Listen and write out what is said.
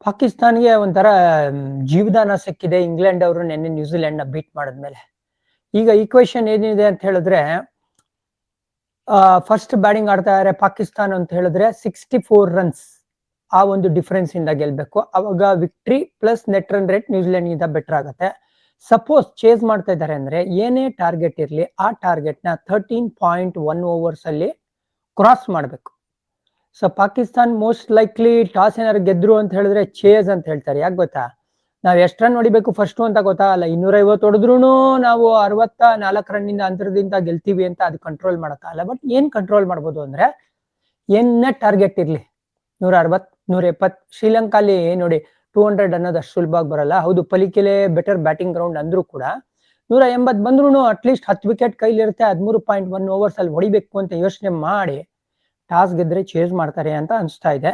ಪಾಕಿಸ್ತಾನ್ಗೆ ಒಂಥರ ಜೀವದಾನ ಸಿಕ್ಕಿದೆ ಇಂಗ್ಲೆಂಡ್ ಅವರು ನಿನ್ನೆ ನ್ಯೂಜಿಲೆಂಡ್ ನ ಬೀಟ್ ಮಾಡಿದ್ಮೇಲೆ. ಈಗ ಈಕ್ವೇಶನ್ ಏನಿದೆ ಅಂತ ಹೇಳಿದ್ರೆ, ಫಸ್ಟ್ ಬ್ಯಾಟಿಂಗ್ ಆಡ್ತಾ ಇದ್ದಾರೆ ಪಾಕಿಸ್ತಾನ ಅಂತ ಹೇಳಿದ್ರೆ 64 ರನ್ಸ್ ಆ ಒಂದು ಡಿಫರೆನ್ಸ್ ಇಂದ ಗೆಲ್ಬೇಕು. ಅವಾಗ victory plus net run rate New Zealand ಗಿಂತ ಬೆಟರ್ ಆಗುತ್ತೆ. ಸಪೋಸ್ ಚೇಸ್ ಮಾಡ್ತಾ ಇದ್ದಾರೆ ಅಂದ್ರೆ ಏನೇ ಟಾರ್ಗೆಟ್ ಇರ್ಲಿ ಆ ಟಾರ್ಗೆಟ್ ನ 13.1 ಓವರ್ಸ್ ಅಲ್ಲಿ ಕ್ರಾಸ್ ಮಾಡಬೇಕು. So Pakistan most likely toss ಏನಾದ್ರು ಗೆದ್ರು ಅಂತ ಹೇಳಿದ್ರೆ ಚೇಸ್ ಅಂತ ಹೇಳ್ತಾರೆ. ಯಾಕೆ ಗೊತ್ತಾ, ನಾವ್ ಎಷ್ಟ್ ರನ್ ಹೊಡಿಬೇಕು ಫಸ್ಟ್ ಅಂತ ಗೊತ್ತಾಗಲ್ಲ. 250 ಹೊಡೆದ್ರು ನಾವು 64 ರನ್ನಿಂದ ಅಂತರದಿಂದ ಗೆಲ್ತೀವಿ ಅಂತ ಅದು ಕಂಟ್ರೋಲ್ ಮಾಡಕ್ಕಾಗಲ್ಲ. ಬಟ್ ಏನ್ ಕಂಟ್ರೋಲ್ ಮಾಡ್ಬೋದು ಅಂದ್ರೆ ಏನೇ ಟಾರ್ಗೆಟ್ ಇರ್ಲಿ 160 170. ಶ್ರೀಲಂಕಾಲಿ ನೋಡಿ 200 ಅನ್ನೋದು ಅಷ್ಟು ಸುಲಭವಾಗಿ ಬರಲ್ಲ. ಹೌದು, ಪಲಿಕೆಲೆ ಬೆಟರ್ ಬ್ಯಾಟಿಂಗ್ ಗ್ರೌಂಡ್ ಅಂದ್ರೂ ಕೂಡ 180 ಬಂದ್ರು ಅಟ್ಲೀಸ್ಟ್ 10 ವಿಕೆಟ್ ಕೈಲಿರುತ್ತೆ. 13.1 ಓವರ್ಸ್ ಅಲ್ಲಿ ಹೊಡಿಬೇಕು ಅಂತ ಯೋಚನೆ ಮಾಡಿ ಟಾಸ್ ಗೆದ್ರೆ ಚೇಸ್ ಮಾಡ್ತಾರೆ ಅಂತ ಅನ್ಸ್ತಾ ಇದೆ.